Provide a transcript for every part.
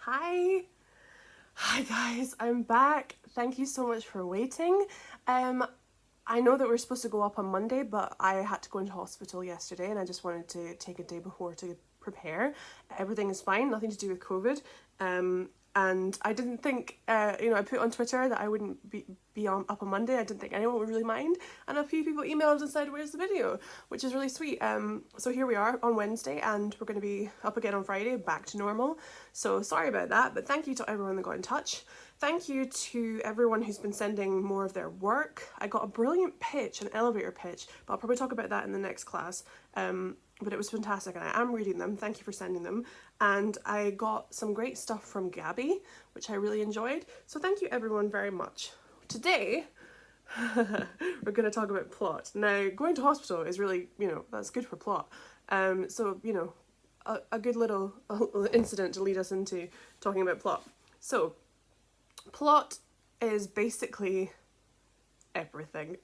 Hi. Hi guys, I'm back. Thank you so much for waiting. I know that we're supposed to go up on Monday, but I had to go into hospital yesterday and I just wanted to take a day before to prepare. Everything is fine, nothing to do with COVID. And I didn't think, I put on Twitter that I wouldn't be up on Monday. I didn't think anyone would really mind. And a few people emailed and said, where's the video? Which is really sweet. So here we are on Wednesday and we're going to be up again on Friday, back to normal. So sorry about that, but thank you to everyone that got in touch. Thank you to everyone who's been sending more of their work. I got a brilliant pitch, an elevator pitch, but I'll probably talk about that in the next class. But it was fantastic and I am reading them. Thank you for sending them. And I got some great stuff from Gabby, which I really enjoyed. So thank you everyone very much. Today, we're going to talk about plot. Now, going to hospital is really, that's good for plot. So, a good little incident to lead us into talking about plot. So, plot is basically everything.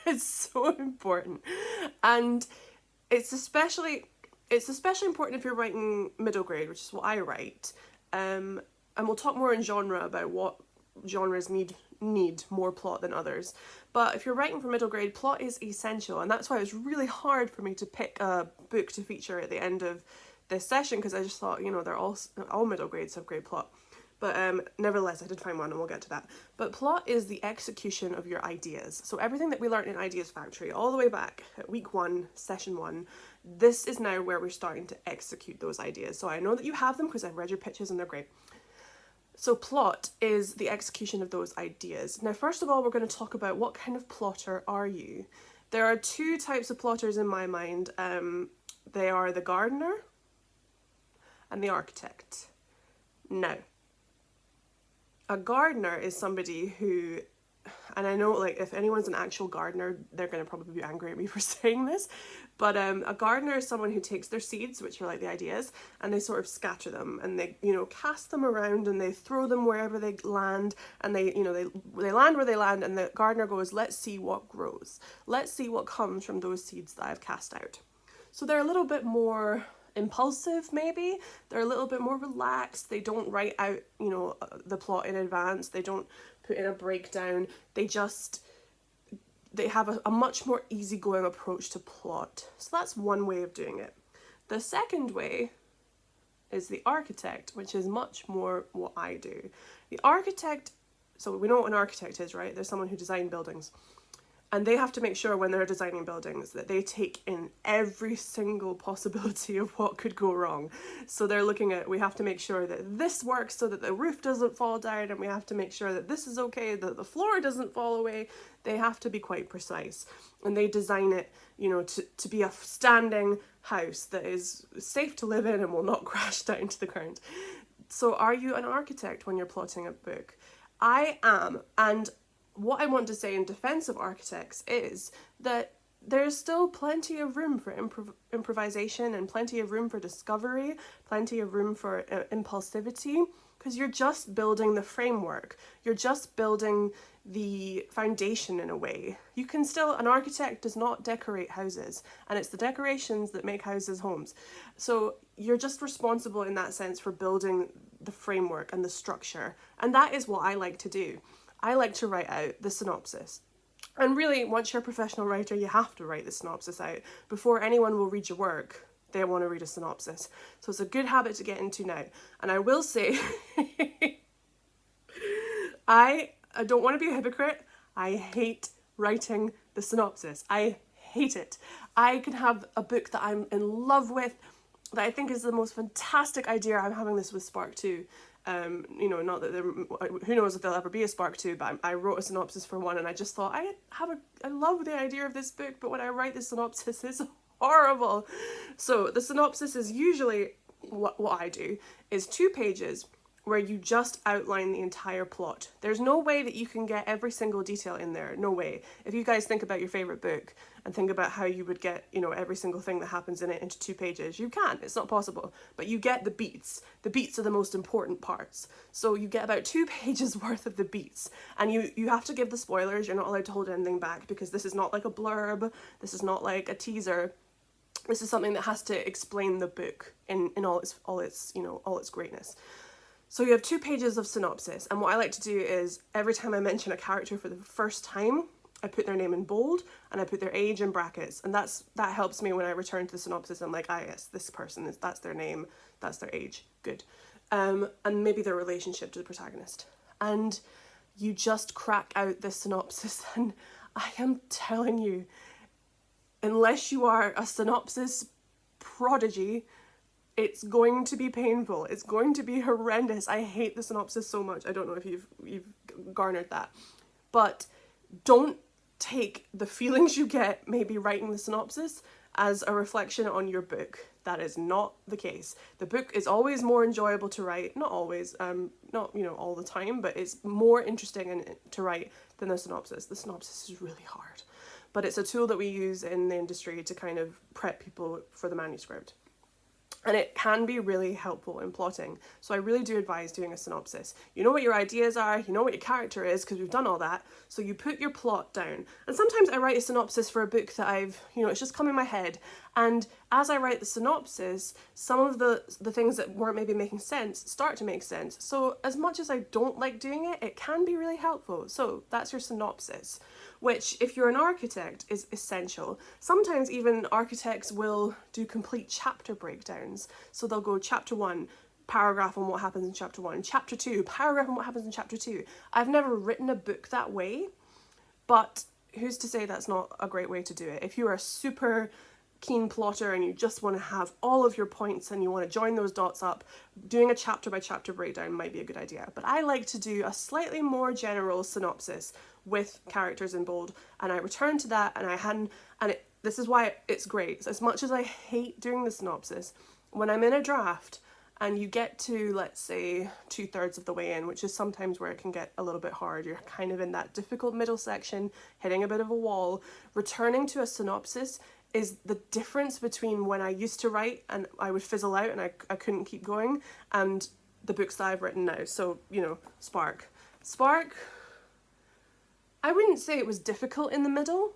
It's so important. And it's especially important if you're writing middle grade, which is what I write. And we'll talk more in genre about what genres need more plot than others. But if you're writing for middle grade, plot is essential, and that's why it was really hard for me to pick a book to feature at the end of this session, because I just thought, they're all middle grades have great plot. But nevertheless, I did find one and we'll get to that. But plot is the execution of your ideas. So everything that we learned in Ideas Factory all the way back at week 1, session 1, this is now where we're starting to execute those ideas. So I know that you have them because I've read your pitches and they're great. So plot is the execution of those ideas. Now, first of all, we're going to talk about what kind of plotter are you? There are 2 types of plotters in my mind. They are the gardener and the architect. Now, a gardener is somebody who, and I know like if anyone's an actual gardener, they're going to probably be angry at me for saying this, but a gardener is someone who takes their seeds, which are like the ideas, and they sort of scatter them and they, cast them around and they throw them wherever they land, and they land where they land, and the gardener goes, let's see what grows. Let's see what comes from those seeds that I've cast out. So they're a little bit more impulsive, maybe. They're a little bit more relaxed. They don't write out, the plot in advance. They don't put in a breakdown. They have a much more easygoing approach to plot. So that's one way of doing it. The second way is the architect, which is much more what I do. The architect, so we know what an architect is, right? There's someone who designs buildings. And they have to make sure when they're designing buildings that they take in every single possibility of what could go wrong. So they're looking at, we have to make sure that this works so that the roof doesn't fall down, and we have to make sure that this is okay, that the floor doesn't fall away. They have to be quite precise. And they design it, to be a standing house that is safe to live in and will not crash down to the ground. So are you an architect when you're plotting a book? I am, and what I want to say in defense of architects is that there's still plenty of room for improvisation and plenty of room for discovery, plenty of room for impulsivity, because you're just building the framework. You're just building the foundation in a way. An architect does not decorate houses, and it's the decorations that make houses homes. So you're just responsible in that sense for building the framework and the structure. And that is what I like to do. I like to write out the synopsis. And really, once you're a professional writer, you have to write the synopsis out. Before anyone will read your work, they want to read a synopsis. So it's a good habit to get into now. And I will say, I don't want to be a hypocrite. I hate writing the synopsis. I hate it. I can have a book that I'm in love with, that I think is the most fantastic idea. I'm having this with Spark 2. Not that who knows if there'll ever be a Spark 2, but I wrote a synopsis for one and I just thought, I love the idea of this book, but when I write the synopsis, it's horrible. So the synopsis is usually, what I do, is 2 pages where you just outline the entire plot. There's no way that you can get every single detail in there, no way. If you guys think about your favourite book and think about how you would get, every single thing that happens in it into 2 pages, you can't, it's not possible. But you get the beats. The beats are the most important parts. So you get about 2 pages worth of the beats. And you have to give the spoilers, you're not allowed to hold anything back, because this is not like a blurb, this is not like a teaser. This is something that has to explain the book in all its greatness. So you have 2 pages of synopsis, and what I like to do is every time I mention a character for the first time, I put their name in bold and I put their age in brackets, and that helps me when I return to the synopsis. I'm like, ah yes, this person that's their name, that's their age, good, and maybe their relationship to the protagonist, and you just crack out this synopsis, and I am telling you, unless you are a synopsis prodigy, it's going to be painful. It's going to be horrendous. I hate the synopsis so much. I don't know if you've garnered that. But don't take the feelings you get maybe writing the synopsis as a reflection on your book. That is not the case. The book is always more enjoyable to write. Not always, not, all the time, but it's more interesting to write than the synopsis. The synopsis is really hard. But it's a tool that we use in the industry to kind of prep people for the manuscript. And it can be really helpful in plotting. So I really do advise doing a synopsis. You know what your ideas are, you know what your character is, because we've done all that. So you put your plot down. And sometimes I write a synopsis for a book that it's just come in my head. And as I write the synopsis, some of the things that weren't maybe making sense start to make sense. So as much as I don't like doing it, it can be really helpful. So that's your synopsis, which if you're an architect is essential. Sometimes even architects will do complete chapter breakdowns. So they'll go chapter 1, paragraph on what happens in chapter 1, chapter 2, paragraph on what happens in chapter 2. I've never written a book that way, but who's to say that's not a great way to do it? If you're a super keen plotter and you just want to have all of your points and you want to join those dots up, doing a chapter by chapter breakdown might be a good idea. But I like to do a slightly more general synopsis with characters in bold, and I return to that, and this is why it's great. As much as I hate doing the synopsis, when I'm in a draft and you get to, let's say, 2/3 of the way in, which is sometimes where it can get a little bit hard, you're kind of in that difficult middle section, hitting a bit of a wall, returning to a synopsis is the difference between when I used to write and I would fizzle out and I couldn't keep going, and the books that I've written now. So, Spark, I wouldn't say it was difficult in the middle,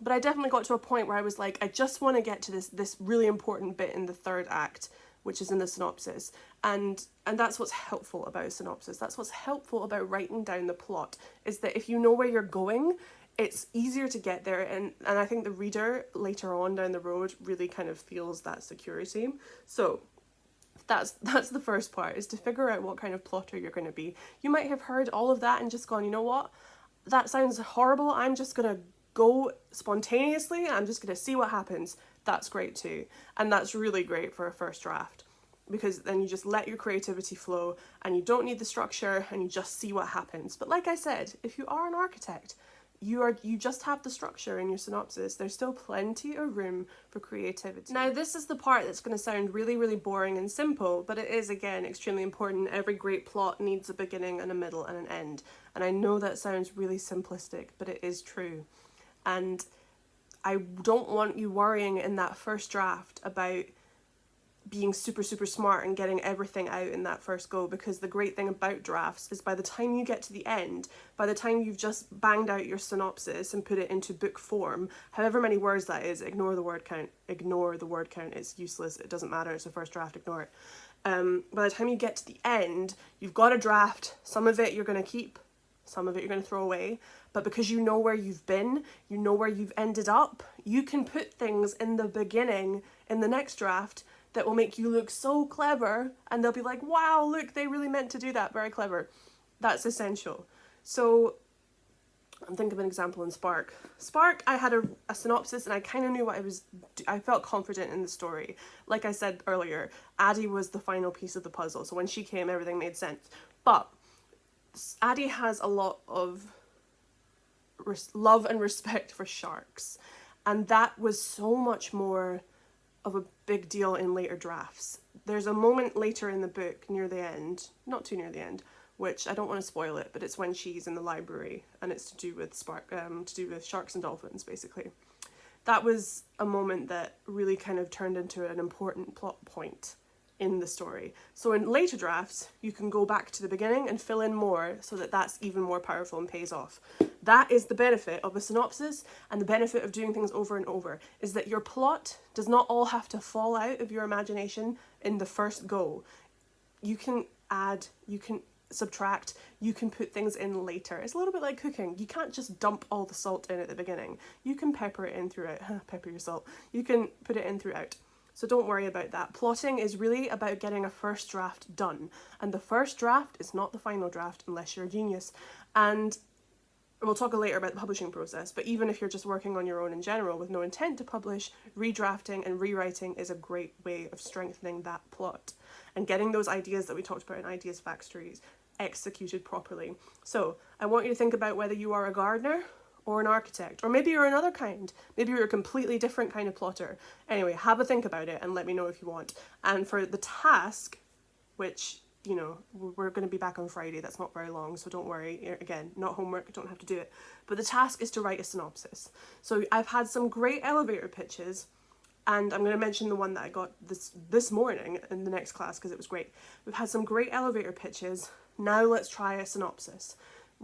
but I definitely got to a point where I was like, I just want to get to this really important bit in the 3rd act, which is in the synopsis. And that's what's helpful about a synopsis. That's what's helpful about writing down the plot, is that if you know where you're going, it's easier to get there, and I think the reader later on down the road really kind of feels that security. So that's the first part, is to figure out what kind of plotter you're going to be. You might have heard all of that and just gone, you know what, that sounds horrible, I'm just going to go spontaneously, I'm just going to see what happens. That's great too, and that's really great for a first draft, because then you just let your creativity flow and you don't need the structure and you just see what happens. But like I said, if you are an architect, you just have the structure in your synopsis. There's still plenty of room for creativity. Now, this is the part that's going to sound really, really boring and simple, but it is, again, extremely important. Every great plot needs a beginning and a middle and an end. And I know that sounds really simplistic, but it is true. And I don't want you worrying in that first draft about being super, super smart and getting everything out in that first go, because the great thing about drafts is by the time you get to the end, by the time you've just banged out your synopsis and put it into book form, however many words that is, ignore the word count, it's useless, it doesn't matter, it's a first draft, ignore it. By the time you get to the end, you've got a draft. Some of it you're going to keep, some of it you're going to throw away, but because you know where you've been, you know where you've ended up, you can put things in the beginning in the next draft that will make you look so clever, and they'll be like, wow, look, they really meant to do that, very clever. That's essential. So I'm thinking of an example in Spark. Spark, I had a synopsis and I kind of knew what I felt confident in the story. Like I said earlier, Addie was the final piece of the puzzle, so when she came, everything made sense. But Addie has a lot of love and respect for sharks, and that was so much more of a big deal in later drafts. There's a moment later in the book near the end, not too near the end, which I don't want to spoil it, but it's when she's in the library and it's to do with sharks and dolphins, basically. That was a moment that really kind of turned into an important plot point in the story. So in later drafts, you can go back to the beginning and fill in more so that that's even more powerful and pays off. That is the benefit of a synopsis, and the benefit of doing things over and over, is that your plot does not all have to fall out of your imagination in the first go. You can add, you can subtract, you can put things in later. It's a little bit like cooking. You can't just dump all the salt in at the beginning. You can pepper it in throughout. Pepper your salt. You can put it in throughout. So don't worry about that. Plotting is really about getting a first draft done. And the first draft is not the final draft unless you're a genius. And we'll talk later about the publishing process, but even if you're just working on your own in general with no intent to publish, redrafting and rewriting is a great way of strengthening that plot and getting those ideas that we talked about in Ideas Factories executed properly. So I want you to think about whether you are a gardener or an architect, or maybe you're another kind. Maybe you're a completely different kind of plotter. Anyway, have a think about it and let me know if you want. And for the task, which, you know, we're going to be back on Friday, that's not very long, so don't worry. Again, not homework, don't have to do it. But the task is to write a synopsis. So I've had some great elevator pitches, and I'm going to mention the one that I got this morning in the next class because it was great. We've had some great elevator pitches. Now let's try a synopsis.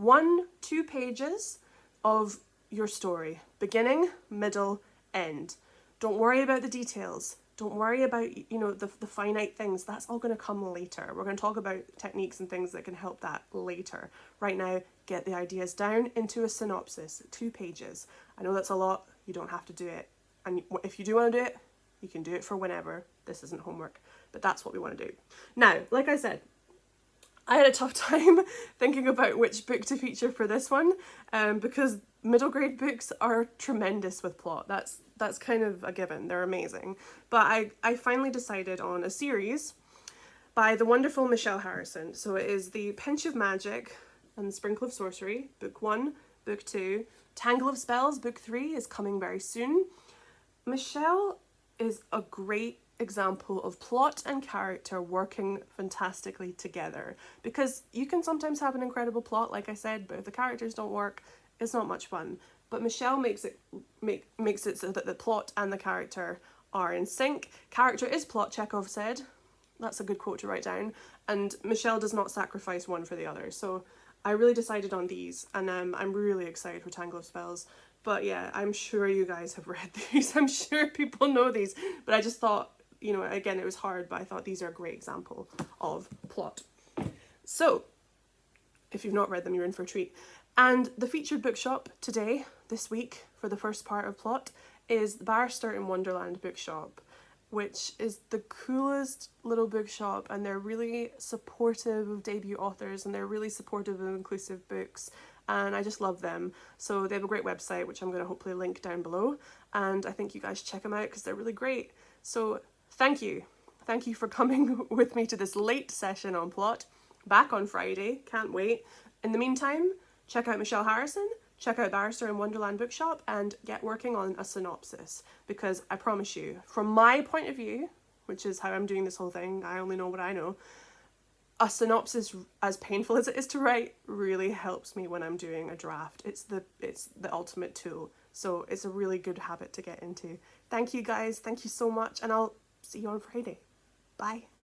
1-2 pages of your story, beginning, middle, end. Don't worry about the details. Don't worry about, you know, the finite things. That's all going to come later. We're going to talk about techniques and things that can help that later. Right now, get the ideas down into a synopsis, 2 pages. I know that's a lot. You don't have to do it. And if you do want to do it, you can do it for whenever. This isn't homework, but that's what we want to do. Now, like I said, I had a tough time thinking about which book to feature for this one, because middle grade books are tremendous with plot. That's kind of a given. They're amazing. But I finally decided on a series by the wonderful Michelle Harrison. So it is The Pinch of Magic and the Sprinkle of Sorcery, book 1, book 2. Tangle of Spells, book 3 is coming very soon. Michelle is a great example of plot and character working fantastically together, because you can sometimes have an incredible plot, like I said, but if the characters don't work, it's not much fun. But Michelle makes it so that the plot and the character are in sync. Character is plot, Chekhov said. That's a good quote to write down. And Michelle does not sacrifice one for the other. So I really decided on these, and I'm really excited for Tangle of Spells. But yeah, I'm sure you guys have read these. I'm sure people know these, but I just thought, you know, again, it was hard, but I thought these are a great example of plot. So, if you've not read them, you're in for a treat. And the featured bookshop today, this week, for the first part of plot, is the Barrister in Wonderland Bookshop, which is the coolest little bookshop, and they're really supportive of debut authors, and they're really supportive of inclusive books, and I just love them. So they have a great website, which I'm going to hopefully link down below, and I think you guys check them out because they're really great. So thank you for coming with me to this late session on plot. Back on Friday, can't wait. In the meantime, check out Michelle Harrison, check out Barrister in Wonderland Bookshop, and get working on a synopsis, because I promise you, from my point of view, which is how I'm doing this whole thing, I only know what I know, a synopsis, as painful as it is to write, really helps me when I'm doing a draft. It's the ultimate tool. So it's a really good habit to get into. Thank you guys, thank you so much, and I'll see you on Friday. Bye.